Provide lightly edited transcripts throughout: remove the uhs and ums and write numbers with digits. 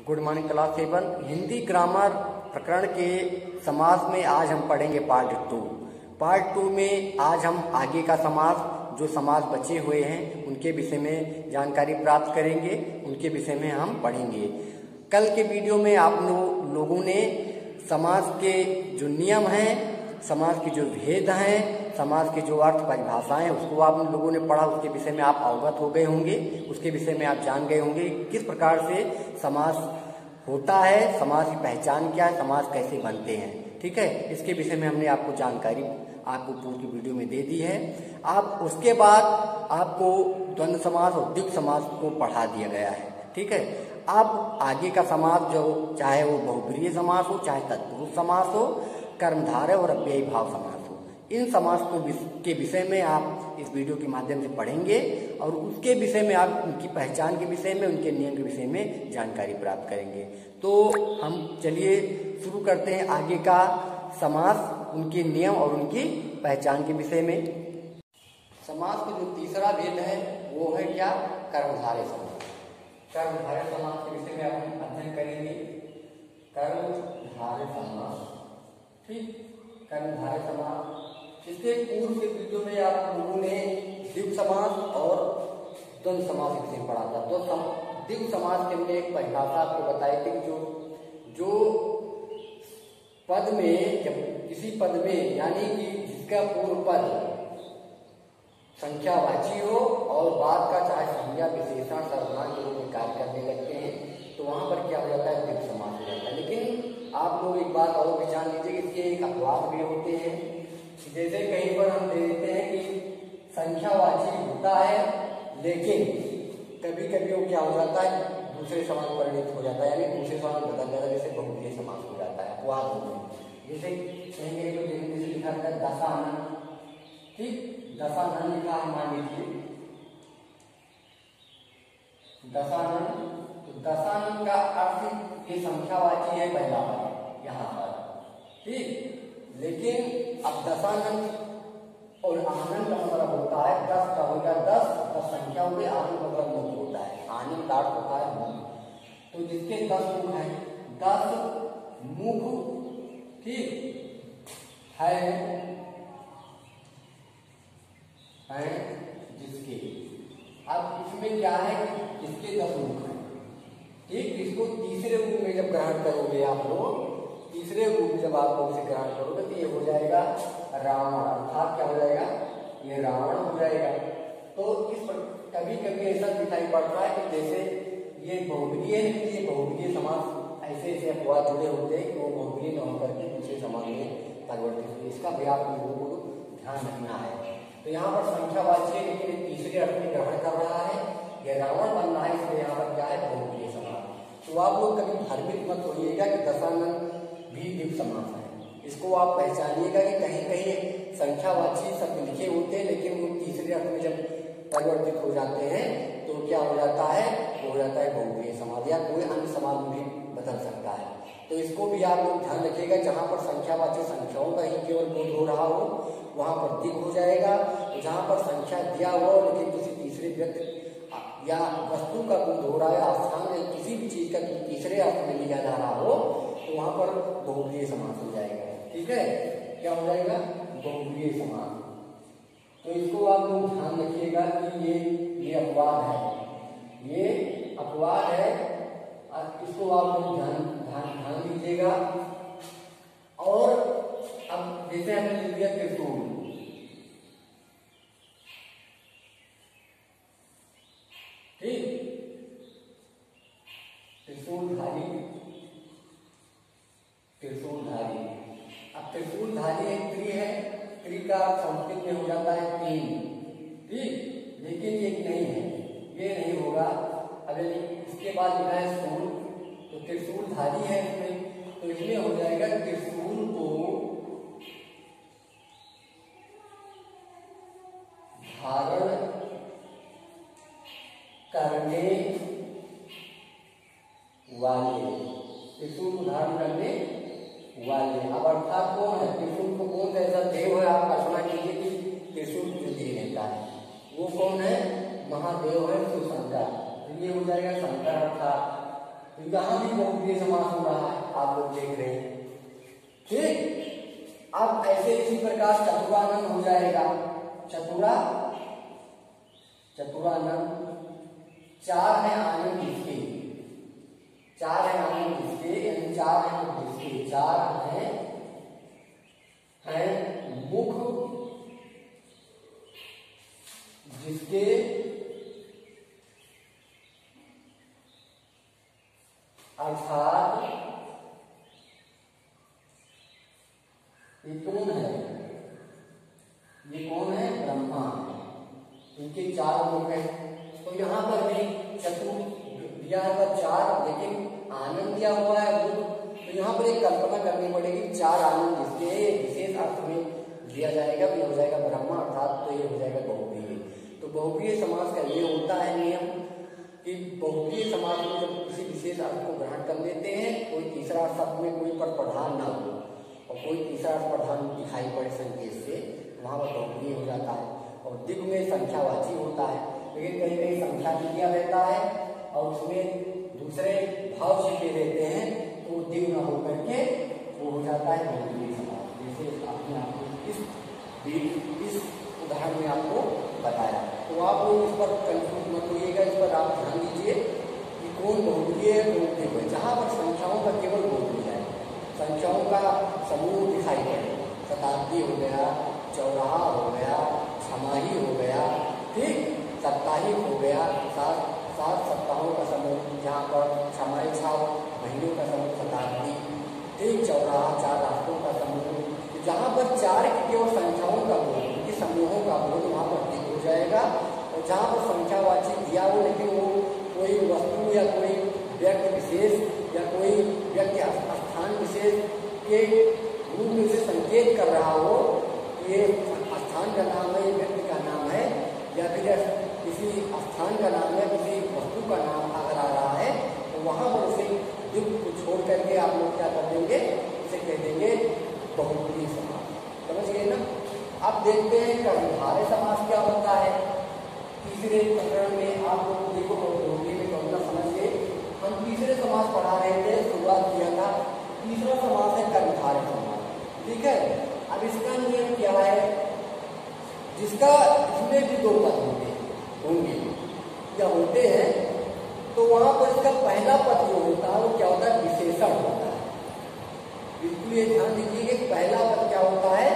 Good morning class 7 Hindi grammar प्रकरण के समास में आज हम पढ़ेंगे पार्ट टू में आज हम आगे का समास जो समास बचे हुए हैं उनके विषय में जानकारी प्राप्त करेंगे, उनके विषय में हम पढ़ेंगे। कल के वीडियो में आप लोगों ने समास के जो नियम हैं, समास के जो भेद हैं, समास के जो अर्थ परिभाषाएं उसको आप लोगों ने पढ़ा, उसके विषय में आप अवगत हो गए होंगे, उसके विषय में आप जान गए होंगे किस प्रकार से समास होता है, समास की पहचान क्या है, समास कैसे बनते हैं। ठीक है, इसके विषय में हमने आपको जानकारी आपको पूरी वीडियो में दे दी है। आप उसके बाद आपको द्वंद्व समास और द्विगु समास को पढ़ा दिया गया है। ठीक है, अब आगे का समास जो चाहे वो बहुब्रीहि समास हो, चाहे तत्पुरुष समास हो, कर्मधारय और अव्ययी भाव समास हो, इन समास के विषय में आप इस वीडियो के माध्यम से पढ़ेंगे और उसके विषय में आप उनकी पहचान के विषय में, उनके नियम के विषय में जानकारी प्राप्त करेंगे। तो हम चलिए शुरू करते हैं आगे का समास, उनके नियम और उनकी पहचान के विषय में। समास का जो तीसरा भेद है वो है क्या? कर्मधारय समास। कर्मधारय समास के विषय में हम अध्ययन करेंगे। कर्मधारय समास, ठीक, कर्मधारय समास। इसके पूर्व के वीडियो में आप लोगों ने द्विगु समास और द्वंद्व समास के विषय पढ़ा था। तो द्विगु समास के लिए एक परिभाषा आपको बताई थी कि जो पद में, जब किसी पद में, यानी कि जिसका पूर्व पद संख्यावाची हो और बाद का चाहे संज्ञा, विशेषण, सर्वनाम के रूप में कार्य करने लगते हैं, तो वहां पर क्या हो जाता है? द्विगु समास हो जाता है। लेकिन आप लोग एक बात और भी जान लीजिए कि इसके एक अपवाद भी होते हैं। जैसे कहीं पर हम दे देते हैं कि संख्यावाची होता है, लेकिन कभी कभी वो क्या हो जाता है? दूसरे समास परिणित हो जाता है, यानी दूसरे समास बदल जाता है, जैसे बहुब्रीहि समास हो जाता है। अपवाद होते हैं। जैसे कहेंगे तो जैसे लिखा रहता है दशानन, ठीक, दशानन लिखा है, मान लीजिए दशानन, तो दशानन का अर्थ ये संख्यावाची है पहला पद यहाँ पर, ठीक। लेकिन अब दशानन और आनंद का मतलब होता है 10 का होगा 10 संख्या हो गई, आनंद मतलब मुख होता है, आनंद का अर्थ होता है मुख। तो जिसके 10 मुख है, 10 मुख, ठीक है जिसके, अब इसमें क्या है कि इसके 10 मुख है, ठीक। इसको तीसरे रूप में जब ग्रहण करोगे आप लोग, तीसरे रूप जब आप लोग इसे ग्रहण करोगे तो ये हो जाएगा रावण, अर्थात क्या हो जाएगा? ये रावण हो जाएगा। तो इस पर कभी कभी ऐसा दिखाई पड़ता है कि जैसे ये बहुब्रीहि है, ये बहुब्रीहि समास ऐसे ऐसे अपवाद जुड़े होते हैं कि वो बहुब्रीहि न होकर के दूसरे समास में परिवर्तित होते हैं। इसका भी आप लोगों को ध्यान रखना है। तो यहाँ पर संख्यावाची है, लेकिन तीसरे अर्थ में ग्रहण कर रहा है, ये रावण बन रहा है, इसलिए यहाँ पर क्या है? बहुब्रीहि समास। तो आप लोग कभी भ्रमित मत होइएगा कि दशानन भी द्विगु समास है। इसको आप पहचानिएगा कि कहीं कहीं संख्यावाची शब्द लिखे होते हैं, लेकिन वो तीसरे अर्थ में जब परिवर्तित हो जाते हैं तो क्या हो जाता है? वो हो जाता है बहुब्रीहि समास, या कोई अन्य समास भी बदल सकता है। तो इसको भी आप लोग ध्यान रखिएगा। जहां पर संख्यावाची संख्याओं का ही केवल बोध हो रहा हो वहां पर द्विगु हो जाएगा। जहां पर संख्या दिया हो लेकिन किसी तीसरे व्यक्ति या वस्तु का बोध हो रहा है, स्थान या किसी भी चीज का तीसरे अर्थ में लिया जा रहा हो, तो वहां पर बहुब्रीहि समास हो जाएगा। ठीक है, क्या हो जाएगा? बहुब्रीहि समास। तो इसको आप लोग ध्यान रखिएगा कि ये अपवाद है, ये अपवाद है, इसको आप लोग ध्यान दीजिएगा। और अब जैसे हमने लिख दिया त्रिशूल, ठीक, त्रिशूलधारी, त्रिशूलधारी। अब त्रिशूलधारी एक त्रि है, त्रि का संस्कृत में हो जाता है 3, ठीक, लेकिन ये नहीं है, ये नहीं होगा। अगर इसके बाद लिखा है शूल, तो त्रिशूलधारी है इसमें, तो इसमें हो जाएगा त्रिशूल को धारण करने वाले, त्रिशूल को धारण करने वाले। अब अर्थात कौन है? त्रिशूल को कौन सा ऐसा देव है, आप कल्पना कीजिए कि त्रिशूल जो दे देता है वो कौन है? महादेव है, शिव शंकर। ये हो जाएगा शंकर अर्थात, तो यहाँ भी बहुप्रिय समास हो रहा है, आप लोग देख रहे हैं। ठीक, अब ऐसे इसी प्रकार चतुरानन हो जाएगा। चतुरानन, चार है आनंद किसके, चार है आनंद किसके, यानी चार है किसके, चार है मुख जिसके अर्थात ये कौन है, ये कौन है, ब्रह्मा, इनके चार मुख है। तो यहाँ पर भी चतुर दिया है चार, लेकिन आनंद दिया हुआ है मुख। तो यहाँ पर एक कल्पना करनी पड़ेगी, चार आनंद जिसके विशेष अर्थ में दिया जाएगा, ये हो जाएगा ब्रह्मा, अर्थात तो ये हो जाएगा बहुप्रिय। तो बहुप्रिय समास का ये होता है नियम कि बहुप्रिय समास में जब किसी विशेष अर्थ को ग्रहण कर लेते हैं, कोई तीसरा शब्द में कोई पर प्रधान ना हो और कोई तीसरा अर्थ प्रधान दिखाई पड़े संकेत से, वहां पर बहुप्रिय हो जाता है। और दिग में संख्यावाची होता है, लेकिन कहीं कहीं संख्या दिया रहता है और उसमें दूसरे भाव छिपे रहते हैं, तो दिग न होकर के वो हो जाता है बहुप्रिय समास। जैसे आपने आपको इस उदाहरण में आपको बताया। तो आप लोग इस पर कंफ्यूज मत होइएगा, इस पर आप ध्यान दीजिए कि कौन बहुप्रिय है, कौन दिग है। जहाँ पर संख्याओं का केवल बहुप्रिय है, संख्याओं का समूह दिखाई पड़े, शताब्दी हो गया, चौराहा हो गया, छमाही हो गया, ठीक, सप्ताहिक हो गया, सात सप्ताहों का समूह, जहाँ पर छमाही 6 महीनों का समूह शताब्दी, ठीक, चौराहा 4 रास्तों का समूह। जहाँ पर 4 की केवल संख्याओं का बोध, उनके समूहों का बोध, वहाँ पर दिग हो जाएगा। और जहाँ पर संख्यावाची दिया हो लेकिन वो कोई वस्तु या कोई व्यक्ति विशेष या कोई व्यक्ति स्थान विशेष के रूप में से संकेत कर रहा हो, ये स्थान का नाम है, व्यक्ति का नाम है, या फिर किसी स्थान का नाम है, किसी वस्तु का नाम अगर आ रहा है, तो वहाँ पर उसे दिग को छोड़ करके आप लोग क्या कर देंगे, उसे कह देंगे बहुप्रिय समास। समझ गए ना। अब देखते हैं कर्मधारय समास क्या होता है। तीसरे प्रकरण में आप लोग देखो बहुप्रिय में कौन समझ गए। हम तीसरे समास पढ़ा रहे थे, शुरुआत किया था। तीसरा समास है कर्मधारय समास, ठीक है। अब इसका नियम क्या है, जिसका इसमें भी 2 पद होंगे या होते हैं, तो वहां पर इसका पहला पद जो होता है वो क्या होता है, विशेषण होता है। बिल्कुल ये ध्यान दीजिए कि पहला पद क्या होता है,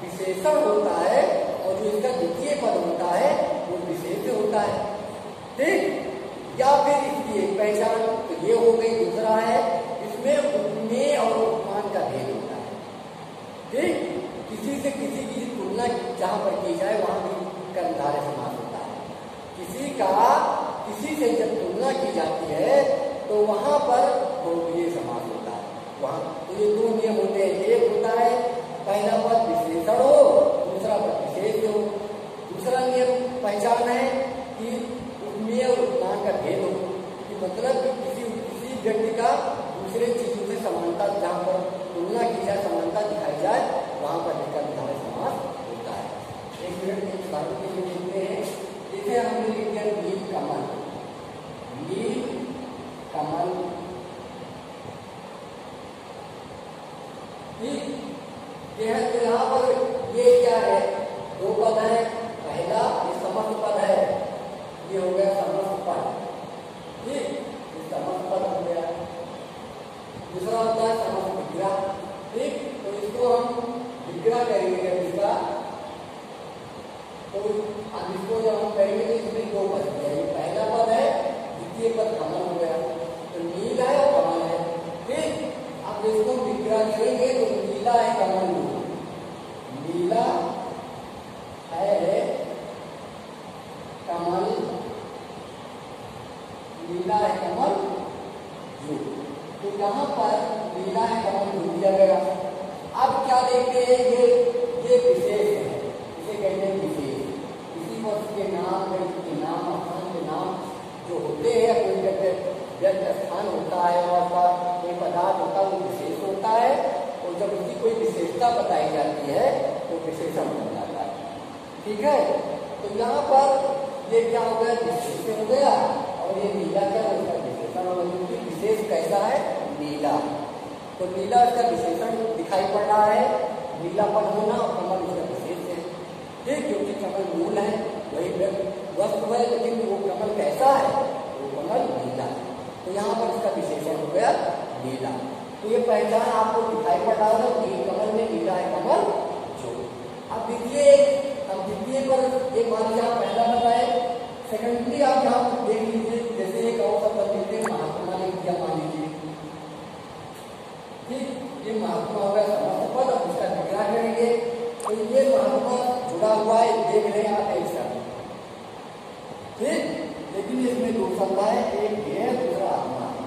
विशेषण होता है, और जो इसका द्वितीय पद होता है वो विशेष होता है, ठीक। या फिर इसकी एक पहचान तो ये हो गई। दूसरा है इसमें उपमेय और उपमान का भेद होता है, ठीक। किसी से किसी की तुलना जहां पर की जाए वहां भी कर्मधारय समास होता है। किसी से जब तुलना की जाती है तो वहां पर बहुप्रिय समास होता है। वहां तो ये 2 नियम होते हैं, एक होता है पहला पद विशेषण हो, दूसरा पद विशेष हो। दूसरा नियम पहचान है कि उपमेय और उपमान का भेद हो, कि मतलब किसी व्यक्ति का दूसरे चीजों से समानता, जहां पर तुलना की जाए, समानता दिखाई जाए, वहां पर कर्मधारय समास होता है। 1 मिनट के उदाहरण के लिए देखते हैं। जैसे हमने लिख दिया नील कमल, नील कमल, ठीक। तो यहाँ पर ये क्या है, 2 पद है। पहला ये समस्त पद है, ये हो गया समस्त पद, ठीक, ये समस्त पद हो गया। दूसरा होता है समस्त विग्रह, ठीक। तो इसको हम विग्रह करेंगे इसका, तो अब इसको जब हम करेंगे तो इसमें 2 पद है, ये पहला पद है, द्वितीय पद कमल हो गया। तो नील है और कमल है, ठीक। अब इसको विग्रह करेंगे तो नीला है कमल, नीला है कमल, नीला है कमल जो। तो यहाँ पर नीला है कमल जो दिया गया। अब क्या देखते हैं, ये विशेष है, इसे कहते हैं विशेष। किसी वस्तु के नाम, व्यक्ति के नाम, स्थान के नाम जो होते हैं, कोई व्यक्ति स्थान होता है और कोई पदार्थ होता है, वो विशेष होता है। और जब उसकी कोई विशेषता बताई जाती है तो विशेषण बन जाता है, ठीक है। तो यहाँ पर ये क्या हो गया, विशेष हो गया, और ये नीला क्या, उसका विशेषण विशेष कैसा है? नीला। तो नीला इसका विशेषण दिखाई पड़ रहा है, नीलापन होना, और कमल इसका विशेष है। ठीक, क्योंकि कमल मूल है, वही वस्तु है, लेकिन वो कमल कैसा है? वो कमल नीला है। तो यहाँ पर इसका विशेषण हो गया नीला। तो ये पहचान आपको दिखाई पड़ रहा है कि कमल में नीला है कमल जो। अब द्वितीय पर एक मान लीजिए आप पहला बताए, सेकेंडरी आप यहाँ पर देख लीजिए, जैसे एक और शब्द लिखते हैं महात्मा ने किया, मान लीजिए। ठीक, ये महात्मा हो गया समास पद, अब इसका विग्रह करेंगे। तो ये महात्मा जुड़ा हुआ है, देख रहे हैं आप ऐसा। ठीक, लेकिन इसमें दो शब्द है, एक ये है, दूसरा आत्मा है।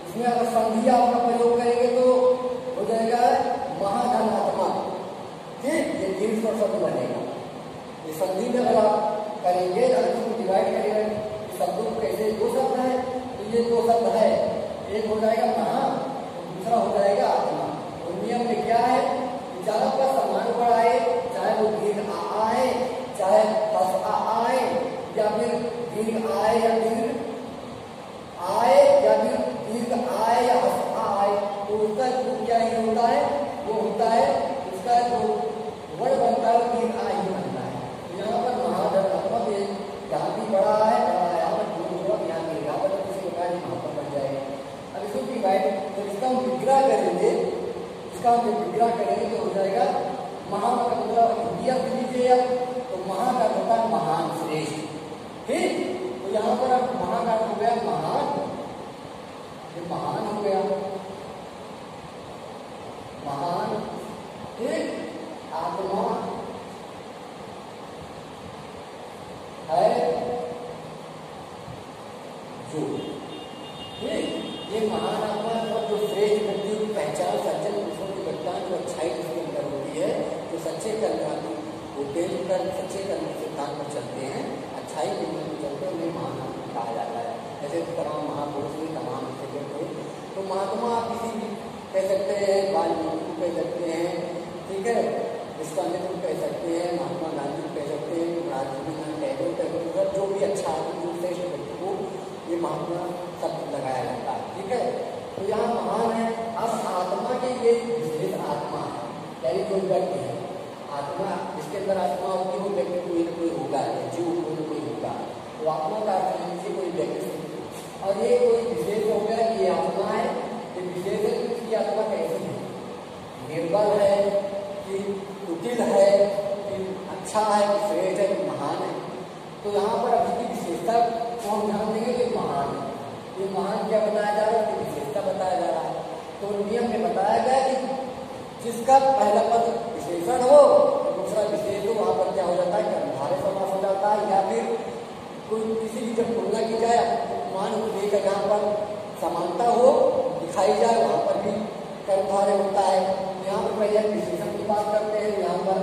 इसमें अगर संधि आपका प्रयोग करेंगे तो हो जाएगा महाधन आत्मा। ठीक, ये दीर्घ स्वर शब्द बनेगा। ये संधि में अगर आप करेंगे, अगर इसको डिवाइड करेंगे शब्दों को कैसे, दो शब्द है, तो ये दो शब्द है, एक हो जाएगा महा और दूसरा हो जाएगा आत्मा। और नियम में क्या है कि जहाँ पर समान पड़ आए, चाहे वो दीर्घ आ आए, चाहे हस आ आए, या फिर दीर्घ आए या दीर्घ आए, या फिर दीर्घ आए या हस आ आए, तो उसका रूप क्या ही होता है? वो होता है उसका जो वर्ड बनता है वो दीर्घ आ ही बनता है। तो यहाँ पर महाधन मतलब जहाँ भी बड़ा है, यहाँ पर दीर्घ, यहाँ दीर्घ, यहाँ पर किसी प्रकार यहाँ पर बन जाएगा। अब इसको डिवाइड, तो इसका हम विग्रह करेंगे, इसका हम विग्रह करेंगे तो हो जाएगा महा का मतलब हिंदी अब लीजिए आप, तो महा का होता है महान, श्रेष्ठ। ठीक, तो यहाँ पर अब महा का हो गया महान, ये महान हो गया महान। ठीक, आत्मा है जो। ठीक, ये महान आत्मा और जो श्रेष्ठ व्यक्तियों की पहचान, सज्जन पुरुषों की पहचान, जो अच्छाई जिसके अंदर होती है, जो सच्चे कर्म होते हैं, कर सच्चे कर्म के सिद्धांत पर चलते हैं, अच्छाई के मन में चलते हैं, उन्हें महान आत्मा कहा जाता है। जैसे तमाम महापुरुष भी तमाम थे, तो महात्मा आप किसी भी कह सकते हैं, वाल्मीकि को कह सकते हैं, ठीक है, विश्वामित्र को कह सकते हैं, महात्मा गांधी को कह सकते हैं, राजनीतिक टैगोर टैगोर, जो भी अच्छा आदमी, जो श्रेष्ठ व्यक्ति को ये महात्मा शब्द लगाया जाता है। ठीक है, तो यहाँ महान है। अब आत्मा के ये विशेष आत्मा है, यानी कोई व्यक्ति है, आत्मा जिसके अंदर आत्मा होगी वो व्यक्ति कोई न कोई होगा, जीव कोई न कोई होगा, तो आत्मा का अर्थ लीजिए कोई व्यक्ति। और ये कोई विशेष हो गया कि ये आत्मा है, ये विशेष है कि इसकी आत्मा कैसी है, निर्बल है कि कुटिल है कि अच्छा है कि श्रेष्ठ है कि महान है। तो यहाँ पर अभी की विशेषता को हम ध्यान देंगे कि महान है। ये महान क्या बताया जा रहा है, विशेषता बताया जा रहा है। तो नियम में बताया गया कि जिसका पहला पद विशेषण हो और दूसरा विशेष हो, वहां पर क्या हो जाता है, कर्मधारय समास हो जाता है। या फिर कोई किसी की जब तुलना की जाए, उपमान को लेकर जहाँ पर समानता हो दिखाई जाए, वहां पर भी कर्मधारय होता है। यहाँ पर पहले विशेषण की बात करते हैं, यहाँ पर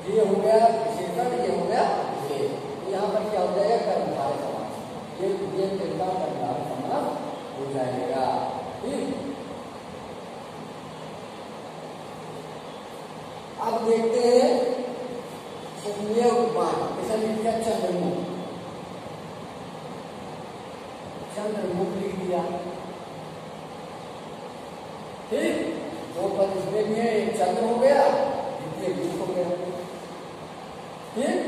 ये हो गया विशेषण, ये हो गया विशेष। तो यहाँ पर क्या हो जाएगा, कर्मधारय समास, ये कर्मधारय समास हो जाएगा। ठीक, अब देखते हैं उपमेय उपमान। जैसा लिख दिया चंद्रमुख, चंद्रमुख लिख दिया। ठीक, दो पद इसमें भी है, एक चंद्र हो गया, द्वितीय मुख हो गया। ठीक,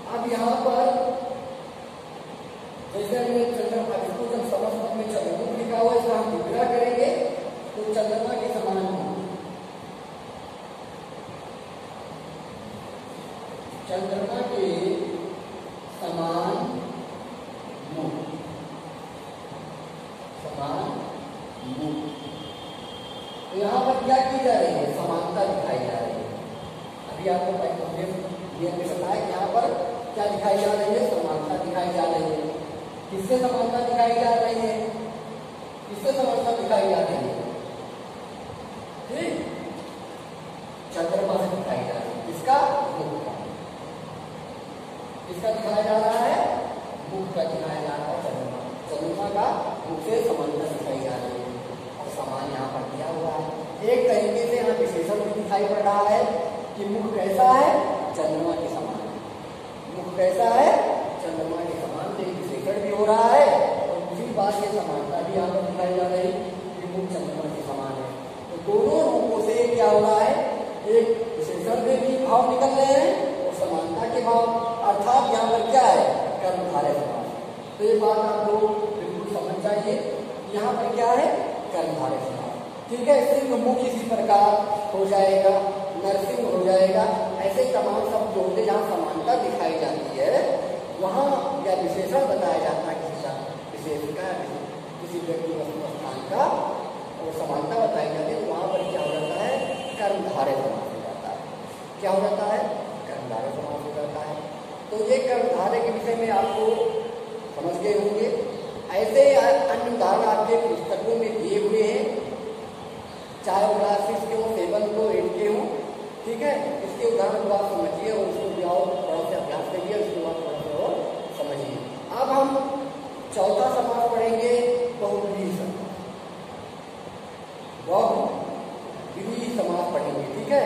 अब यहाँ पर जैसे हमने चंद्रमा, इसको जब समझ में चंद्रमुख लिखा हुआ है, इसका हम विग्रह करेंगे तो चंद्रमा के समान हो, चंद्रमा के समान मुख, समान मुख। तो यहाँ पर क्या की जा रही है, समानता दिखाई जा रही है। अभी आपको नियम में बताया कि यहाँ पर क्या दिखाई जा रही है, समानता दिखाई जा रही है। किससे समानता दिखाई जा रही है, किससे समानता दिखाई जा रही है, ठीक, चंद्रमा से दिखाई जा रही है। किसका, मुख का। किसका दिखाया जा रहा है, मुख का दिखाया जा रहा है, चंद्रमा, चंद्रमा का मुख से समानता दिखाई जा रही है। और समान यहाँ पर दिया हुआ है। एक तरीके से यहाँ विशेषण भी दिखाई पड़ रहा है कि मुख कैसा है, चंद्रमा के समान है। मुख कैसा है, चंद्रमा के समान। तो एक विशेषण भी हो रहा है और दूसरी बात ये समानता भी यहाँ पर दिखाई जा रही कि मुख चंद्रमा के समान है। तो दोनों रूपों से क्या हो रहा है, एक विशेषण में भी भाव निकल रहे हैं और समानता के भाव, अर्थात यहाँ पर क्या है, कर्मधारय समास। तो ये बात आपको बिल्कुल समझ चाहिए, यहाँ पर क्या है, कर्मधारय समास। ठीक है, सिर्फ मुख्य इसी प्रकार हो जाएगा, नरसिंह हो जाएगा। ऐसे तमाम शब्द जो होते जहाँ समानता दिखाई जाती है वहाँ या विशेषण बताया जाता है, किसी विशेष का, किसी व्यक्ति वस्तु स्थान का और समानता बताई जाती है, तो वहाँ पर क्या हो जाता है, कर्मधारय समास हो जाता है। क्या हो जाता है, कर्मधारय समास हो जाता है। तो ये कर्मधारय के विषय में आपको समझ गए होंगे। ऐसे अन्य उदाहरण आपके पुस्तकों में दिए हुए हैं, चाहे वो क्लास 6 के हो, 7 को 8 के हो। ठीक है, इसके उदाहरण को आप समझिए और उसको भी आओ थोड़ा सा अभ्यास करिए, उसके बाद थोड़ा सा और समझिए। अब हम चौथा समास पढ़ेंगे, बहुब्रीहि समास। बहुब्रीहि समास पढ़ेंगे। ठीक है,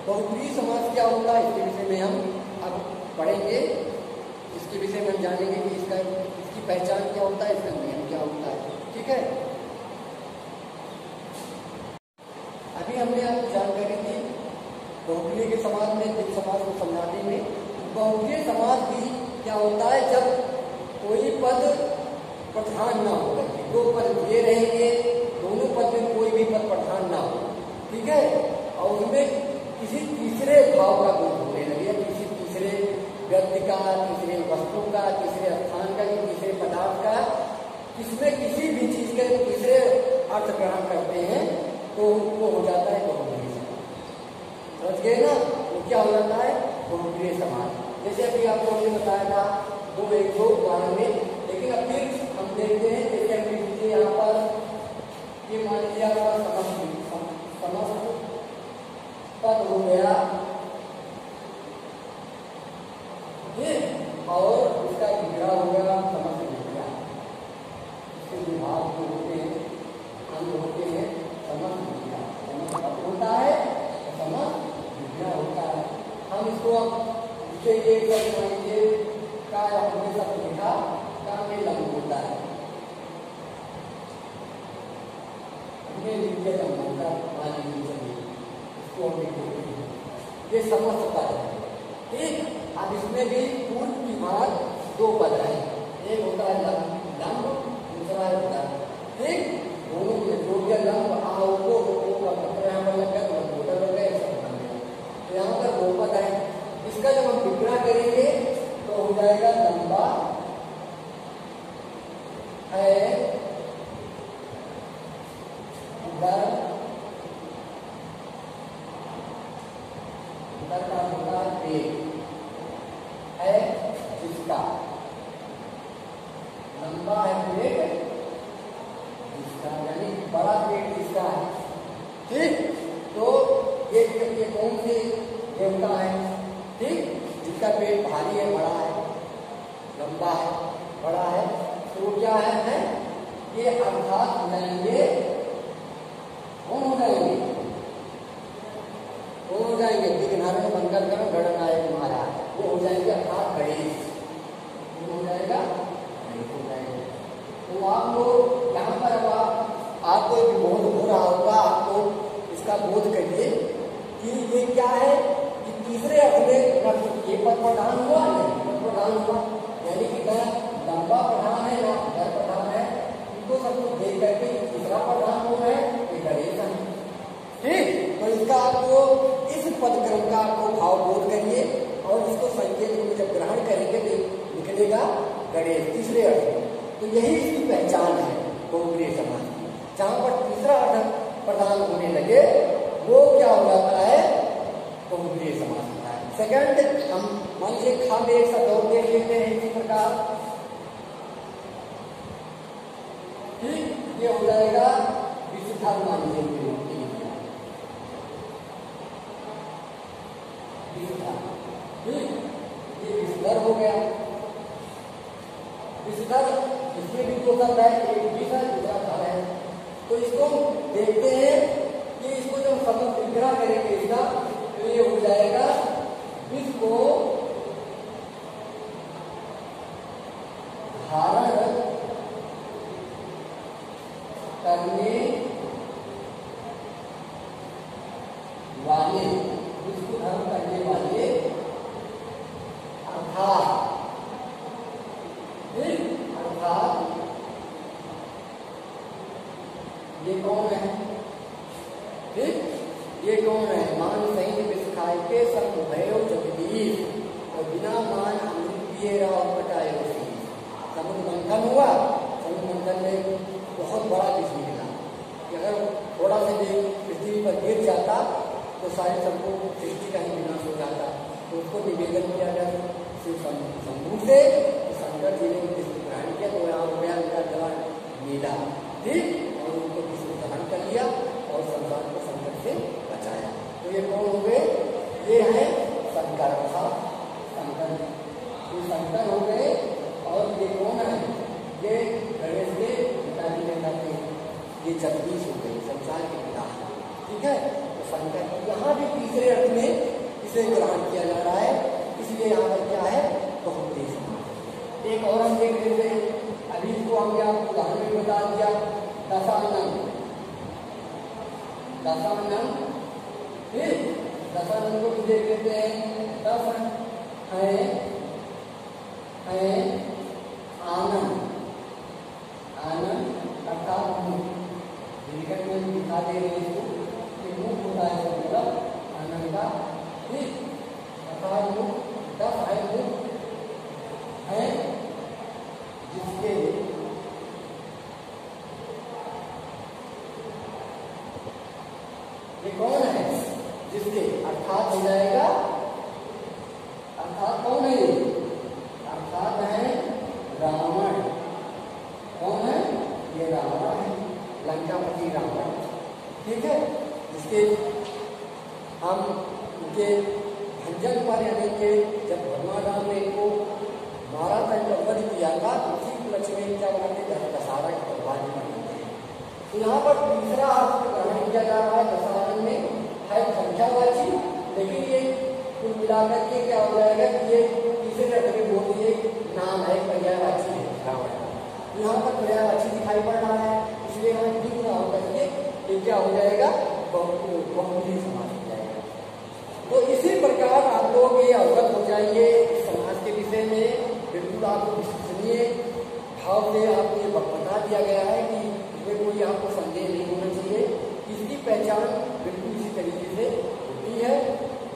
बहुब्रीहि समास क्या होता है इसके विषय में हम अब पढ़ेंगे। इसके विषय में हम जानेंगे कि इसकी पहचान क्या होता है, इसका नियम क्या होता है। ठीक है, अभी हमने आपको जानकारी दी बहुब्रीहि के समास में, द्वित्व समास को समझाने में। बहुब्रीहि समास भी क्या होता है, जब कोई पद प्रधान ना हो करके, दो पद दिए रहेंगे, दोनों पद में कोई भी पद प्रधान ना हो। ठीक है, और उसमें किसी तीसरे भाव का गुण होने लगे, किसी तीसरे व्यक्ति का, तीसरे वस्तु का, तीसरे स्थान का, तीसरे पदार्थ का, इसमें किसी भी चीज के तीसरे अर्थ ग्रहण करते हैं तो वो हो जाता है बहुब्रीहि समास। समझ गए ना, वो क्या हो जाता है, बहुब्रीहि समास। जैसे अभी आपको हमने बताया था एक दो उदाहरण में, लेकिन अब फिर हम देखते हैं। जैसे हम लिखते यहाँ पर, ये मान लीजिए आपका समस्त पद हो गया ये, और इसका विग्रह हो गया समस्त विग्रह। इसके विभाग जो होते हैं, अंग होते हैं, समस्त विग्रह। समस्त पद होता है, समस्त विग्रह होता है। हम इसको अब ये लीजिए का हमने सब लिखा, का में लंब होता है, हमने लिख दिया लंब होता है, मान लीजिए इसको हम लिख देते, ये समस्त पद है। ठीक, अब इसमें भी पूर्ण विभाग दो पद है, एक होता है लंब, दूसरा है उदर। ठीक, दोनों में जो भी लंब आओ को यहाँ पर लग गया तो उदर हो गया, तो यहाँ पर दो पद है। इसका जब हम विग्रह करेंगे तो हो जाएगा लंबा है उदर, उदर का होता है पेट है जिसका, लंबा है पेट जिसका, यानी बड़ा पेट जिसका है। ठीक, तो ये कौन से देवता है, ठीक, जिसका पेट भारी है, बड़ा है, लंबा है, बड़ा है, तो क्या है ये अर्थात हो जाएंगे, कौन हो जाएंगे, कौन हो जाएंगे, विघ्नारण मंगल करो गणनायक महाराज, वो हो जाएंगे अर्थात गणेश। वो हो जाएगा गणेश हो जाएंगे। तो आप लोग यहाँ पर अब आपको एक बोध हो रहा होगा, आपको इसका बोध करिए कि ये क्या है, कि तीसरे अर्थ में ये पद प्रधान हुआ, नहीं पद प्रधान हुआ, यानी कि लंबा प्रधान है ना उदर प्रधान है, इनको सबको देख करके तीसरा प्रधान हो है ये गणेश है। ठीक, तो इसका आपको इस पदक्रम का आपको भाव बोध करिए और इसको संकेत में जब ग्रहण करेंगे तो निकलेगा गणेश तीसरे अर्थ में। तो यही इसकी पहचान है बहुब्रीहि समास की, जहाँ पर तीसरा अर्थ प्रधान होने लगे वो क्या हो जाता है, बहुब्रीहि समास होता है। सेकंड, हम मान लीजिए खा में एक शब्द और देख लेते हैं इसी प्रकार। ठीक, ये हो जाएगा विषधर, मान लीजिए विषधर। ठीक, ये विषधर हो गया। विषधर, इसमें भी दो शब्द है, एक विष है, दूसरा धर है। तो इसको देखते हैं कि इसको जब समस्त विग्रह करेंगे इसका, तो तो ये हो जाएगा विश्व को धारण करने वाले, विश्व को धारण करने वाले अर्थात ये कौन है? ठीक, ये कौन है? मान सही विस्खाय के सब भयो जगदीश और बिना मान अमृत पिए और पटाए उसी। समुद्र मंथन हुआ, समुद्र मंथन में बहुत बड़ा विष निकला कि अगर थोड़ा सा भी पृथ्वी पर गिर जाता तो सारे सबको सृष्टि का ही विनाश हो जाता। तो उसको निवेदन किया गया शंभू से, तो शंकर जी ने विष्णु ग्रहण किया, तो यहाँ हो गया उनका जवान नीला, ठीक, और उनको विष्णु ग्रहण कर लिया और संसार को संकट से बचाया। तो ये कौन हो गए? ये है शंकर था, शंकर, ये शंकर हो गए। और ये कौन है? ये गणेश के पिताजी के नाम पे ये जगदीश हो गए, संसार के पिता, ठीक है। तो शंकर यहाँ भी तीसरे अर्थ में इसे ग्रहण किया जा रहा है, इसलिए यहाँ पर क्या है? बहुत तेज। एक और हम देख लेते हैं, अभी इसको हम क्या उदाहरण में बता दिया, दशानन, दशानन, ठीक, दशानन को भी देख लेते हैं। दस है आनंद, आनंद अर्थात मुख, निकट में दिखा दे रहे हैं कि मुख होता है मतलब आनंद का, ठीक, अर्थात मुख। दस है मुख है जिसके ये कौन है? जिसके अर्थात हो जाएगा, अर्थात कौन है? अर्थात है रावण। कौन है? ये रावण है, लंकापति रावण, ठीक है। जिसके हम उनके भंजन पर, यानी कि जब भगवान राम ने इनको मारा था, इनको वध किया था, उसी उपलक्ष्य में क्या बनाते? दशहरा की तलवार बनाते हैं। तो यहाँ पर तीसरा अर्थ ग्रहण किया जा रहा है दशहरा में, है संख्यावाची, लेकिन ये कुल मिलाकर के क्या हो जाएगा कि ये तीसरे अर्थ में बहुत ही एक नाम है, पर्यायवाची है रावण। यहाँ पर पर्यायवाची दिखाई पड़ रहा है, इसलिए हमें ठीक ना होकर के क्या हो जाएगा? बहुवचन समास हो जाएगा। तो इसी प्रकार आप लोग ये अवगत हो जाएंगे इस समास के विषय में। बिल्कुल आपको विश्वसनीय भाव से आपको ये बता दिया गया है कि इसमें कोई आपको संदेह नहीं होना चाहिए। इसकी पहचान बिल्कुल इसी तरीके से होती है,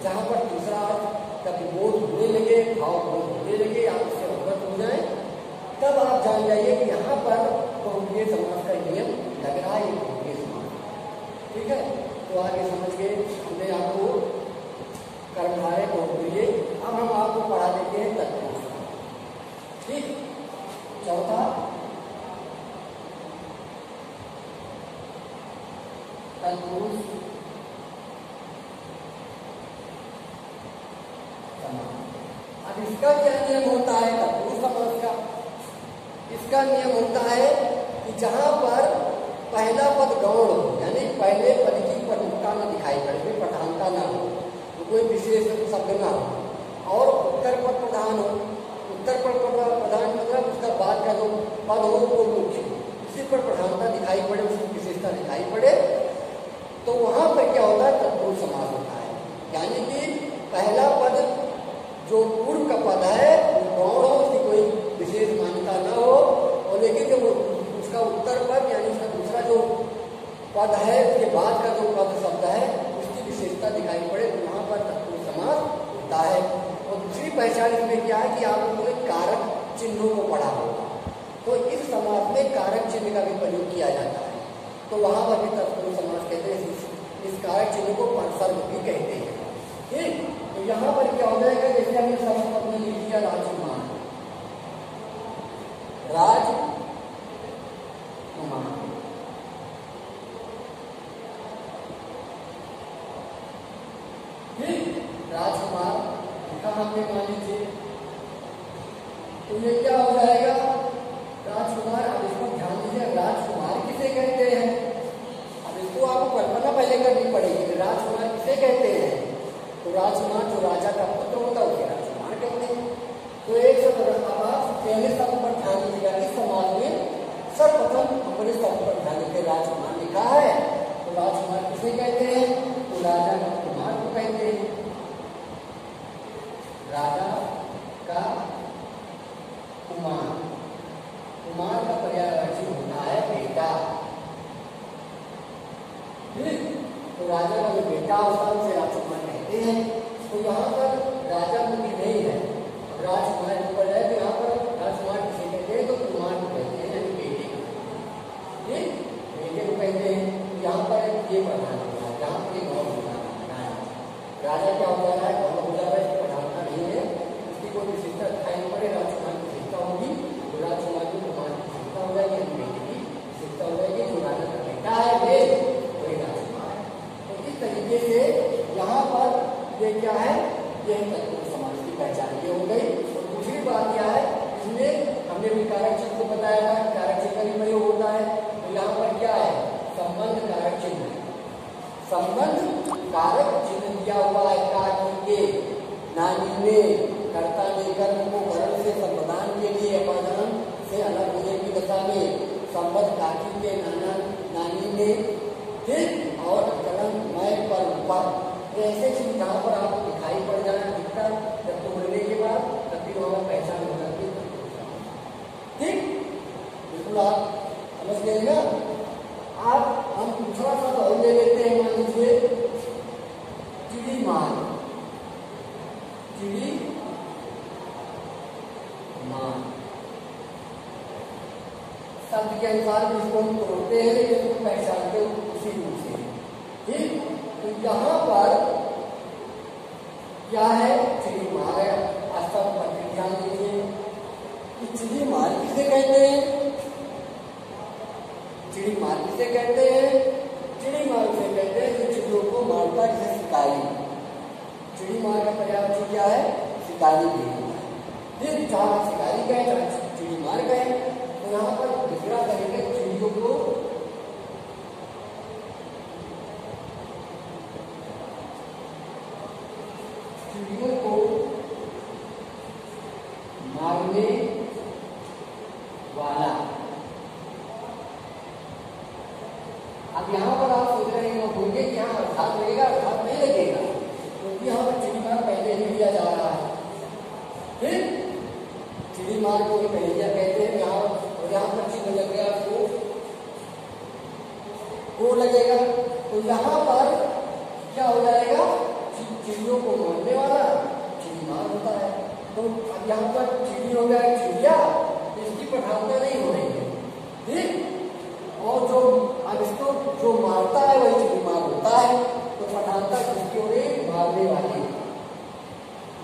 जहाँ पर दूसरा अर्थ का विबोध होने लगे, भाव बोध होने लगे, आप इससे अवगत हो जाए, तब आप जान जाइए कि यहाँ पर बहुव्रीहि समास का नियम लग रहा है, बहुव्रीहि समास, ठीक है। तो आगे समझ गए, हमने आपको कर्मधारय बहुव्रीहि। अब हम आपको पढ़ा देते हैं तत्पुरुष, ठीक। चौथा तत्पुरुष समास। अब इसका क्या नियम होता है? तत्पुरुष समास का इसका नियम होता है कि जहां पर पहला पद गौण हो, यानी पहले पद की प्रमुखता न दिखाई पड़े, कोई प्रधानता ना हो, तो कोई विशेष शब्द ना हो, और उत्तर पद प्रधान हो। उत्तर पद प्रधान मतलब उसका बाद का जो पद हो वो मुख्य, उसी पर प्रधानता दिखाई पड़े, उसकी विशेषता दिखाई पड़े, तो वहां पर क्या होता है? तत्पुरुष समास होता है। यानी कि पहला पद जो पूर्व का पद है वो गौण हो, उसकी कोई विशेष मान्यता न हो, और लेकिन जब उसका उत्तर पद यानी उसका दूसरा जो पद है, उसके बाद का जो पद शब्द है, उसकी विशेषता दिखाई पड़े, तो वहां पर तत्पुरुष समास होता है। और दूसरी पहचान इसमें क्या है कि आप लोगों ने कारक चिन्हों को पढ़ा होगा, तो इस समास में कारक चिन्ह का भी प्रयोग किया जाता है, तो वहां पर भी तत्पुरुष समास कहते हैं। इस कारक चिन्ह को परसर्ग भी कहते हैं, ठीक। तो यहाँ पर क्या हो जाएगा? जैसे हमने शब्द अपने लिख दिया राजकुमार, राजकुमार, ठीक, राजकुमार लिखा हमने, मान लीजिए, तो ये क्या हो जाएगा? राजकुमार। अब इसको ध्यान दीजिए, राजकुमार किसे कहते हैं? अब इसको आपको कल्पना पहले करनी पड़ेगी, राजकुमार किसे कहते हैं? तो एक शब्द पहले शब्द पर ध्यान दीजिएगा। इस समाज में सर्वप्रथम अपने शब्द पर ध्यान देते राजकुमार लिखा है। तो राजकुमार किसे कहते हैं? तो राजा का कुमार को कहते हैं। राजा का कुमार, कुमार का पर्यायवाची होता है बेटा। तो राजा का जो बेटा होता है उसे राजकुमार कहते हैं। तो यहाँ पर राजा मुख्य नहीं है, राजकुमार ऊपर है। तो यहाँ पर राजकुमार किसे कहते हैं? तो कुमार को कहते हैं, यानी बेटे को। बेटे को कहते हैं। यहाँ पर ये प्रधान होता है, यहाँ पर गौर होता है। राजा क्या हो जा रहा है? गौर हो जा रहा है, प्रधानता नहीं है। उसकी कोई विशिष्टता दिखाई पड़े, राजकुमार की विशिष्टता होगी तो राजकुमार की कुमार की विशिष्टता हो जाएगी, बेटे की विशिष्टता हो जाएगी। जो राजा का बेटा है वही राजकुमार है। तो इस तरीके से यहाँ पर ये क्या है? ये तत्पुरुष समास की पहचान ये हो गई। और दूसरी बात क्या है? इसमें हमने भी कारक चिन्ह को बताया था, कारक चिन्ह का भी प्रयोग होता है। तो यहाँ पर क्या है? संबंध कारक चिन्ह, संबंध कारक चिन्ह दिया हुआ है। काकी के नानी ने, कर्ता ने कर्म को कर्म से संप्रदान के लिए अपादान से अलग होने की दशा में संबंध काकी के नाना नानी ने, ठीक, और कलम मैं पर ऊपर ऐसे चीज जहाँ पर आपको दिखाई पड़ जाना दिखता, जब तो बोलने के बाद तब भी वहाँ पहचान हो जाती है। ठीक, बिल्कुल आप समझ गए ना। आप हम दूसरा शब्द और ले लेते हैं। मान लीजिए चिड़ी मार, चिड़ी मार शब्द के अनुसार इसको हम तोड़ते हैं, लेकिन इसको पहचानते उसी रूप से। ठीक, तो यहाँ पर क्या है? चिड़ी मार है। अस्तक पर ध्यान दीजिए कि चिड़ी मार किसे कहते हैं? चिड़ी मार किसे कहते हैं? चिड़ी मार किसे कहते हैं? जो चिड़ियों को मारता है, जैसे शिकारी। चिड़ी मार का पर्यायवाची क्या है? शिकारी भी है। जहाँ शिकारी गए, जहाँ चिड़ी मार गए, तो यहाँ पर दूसरा करेंगे चिड़ियों को मारने वाला। अब यहाँ पर आप सोच रहे हैं होंगे कि यहाँ अर्थात लगेगा, अर्थात नहीं लगेगा, क्योंकि यहाँ पर चिड़ी मार पहले ही दिया जा रहा है। ठीक, चिड़ी मार को पहलिया कहते हैं यहाँ, और यहाँ पर चिन्ह लग गया को लगेगा। तो यहाँ पर क्या हो जाएगा? चिड़ियों को मारने वाला चिड़ी मार होता है। तो अब यहाँ पर चिड़ी हो गया चिड़िया, इसकी प्रधानता नहीं हो रही है। ठीक, और जो अब इसको जो मारता है वही चिड़ी मार होता है। तो प्रधानता किसकी हो रही है? मारने वाली।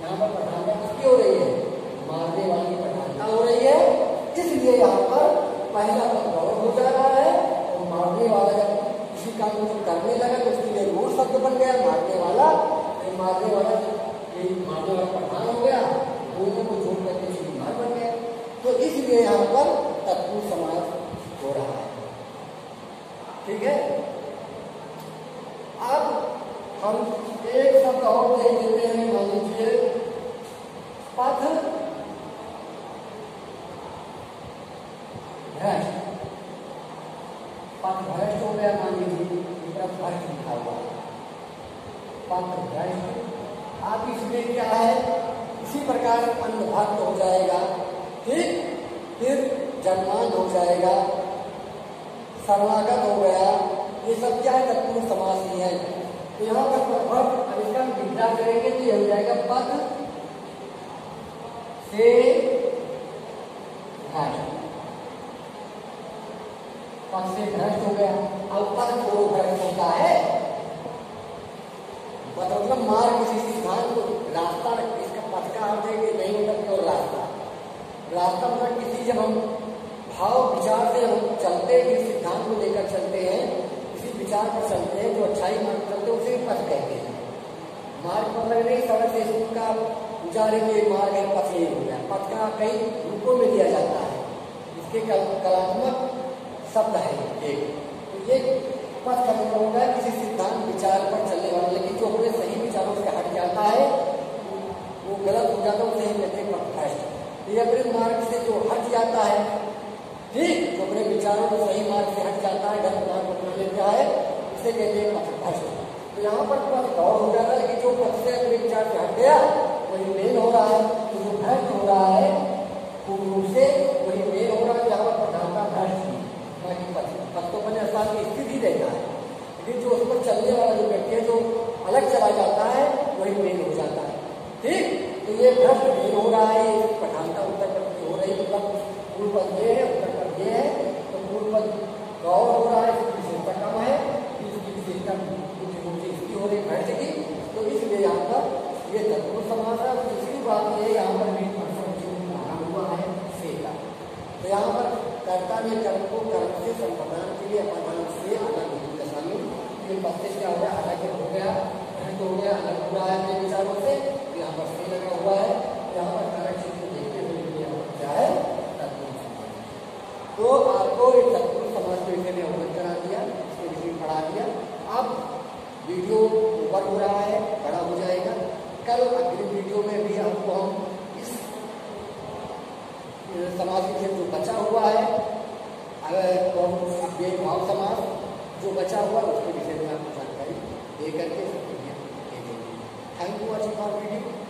यहाँ पर प्रधानता किसकी हो रही है? मारने वाली प्रधानता हो रही है। इसलिए यहाँ पर पहला पद गौर हो जा रहा है, और मारने वाला जब किसी काम को करने लगा तो उसके लिए मूल शब्द बन गया मारने वाला। मारने वाला मारने वाला प्रधान हो गया, दोनों को जोड़ करके चिड़ी मार बन गया। तो इसलिए यहाँ पर तत्पुरुष समास हो रहा है। ठीक है, अब हम एक शब्द और देख लेते हैं। मान लीजिए पथ भ्रष्ट, पथ भ्रष्ट हो गया। मान लीजिए भ्रष्ट लिखा हुआ पथ भ्रष्ट। आप इसमें क्या है? इसी प्रकार अन्नभक्त हो जाएगा। ठीक, फिर जन्मान हो जाएगा, शरणागत हो गया। ये सब क्या है? तत्पुरुष समास ही है। तो यहाँ पर अब इसका विचार करेंगे तो ये हो जाएगा पद से भ्रष्ट। पद से भ्रष्ट हो गया। अब पद को भ्रष्ट होता है, मतलब मार किसी सिद्धांत को रास्ता, इसका पथ का अर्थ है कि नहीं मतलब केवल रास्ता। रास्ता मतलब किसी, जब हम भाव विचार से हम चलते हैं, किसी सिद्धांत को लेकर चलते हैं, किसी विचार पर चलते हैं, जो अच्छाई मार्ग चलते हैं उसे पथ कहते हैं। मार्ग मतलब नहीं सड़क से स्कूल का उजाड़ेंगे मार्ग है, पथ नहीं हो गया। पथ का कई रूपों में दिया जाता है, इसके कलात्मक शब्द है एक। तो ये पथ का मतलब होता है किसी सिद्धांत विचार पर चलने वाला, लेकिन जो अपने सही विचारों से हट जाता है, वो गलत हो जाता है, उसे कहते हैं पथ भ्रष्ट। बेहतरीन मार्ग से जो हट जाता है, ठीक, जो अपने विचारों को सही मार्ग से हट जाता है, गलत मार्ग को अपना लेता है, इसे कहते हैं पथभ्रष्ट। तो यहाँ पर थोड़ा गौर हो जाता है कि जो पथ से अपने विचार से हट गया वही मेन हो रहा है, तो जो भ्रष्ट हो रहा है पूर्ण रूप से वही मेन हो रहा है, यहाँ पर प्रधानता भ्रष्ट की, बाकी पथ तो अपने स्थान की स्थिति रहता है, लेकिन जो उस पर चलने वाला जो व्यक्ति है जो अलग चला जाता है वही मेन हो जाता है, ठीक। तो ये भ्रष्ट मेन हो रहा है, ये प्रधानता उत्तर पद की हो रही, मतलब पूर्व पद ये है, उत्तर पद ये है, तो पूर्व पद गौर हो रहा है, इसकी विशेषता कम है, इसकी विशेषता इसकी हो रही भ्रष्ट की, तो इसलिए यहाँ पर ये तत्पुरुष समास है। दूसरी बात ये यहाँ पर भी बना हुआ है से का, तो यहाँ पर कर्ता ने कर्म को कर्म से संप्रदान के लिए अपादान से अलग दशा में ये पद से क्या हो गया, अलग हो गया, भ्रष्ट हो गया, अलग हुआ है अपने विचारों से, यहाँ पर से लगा हुआ है, यहाँ पर कारक क्षेत्र को देखते हुए क्या है तत्पुरुष समास। तो आपको एक तत्पुरुष समास के विषय में अवगत करा दिया, इसके विषय में पढ़ा दिया। अब वीडियो ओवर हो रहा है, बड़ा हो जाएगा, कल अगली वीडियो में भी आपको हम इस समाज के जो बचा हुआ है बेभाव समाज जो बचा हुआ उसके विषय में आपको जानकारी दे करके दे देंगे। Thank you watching our video.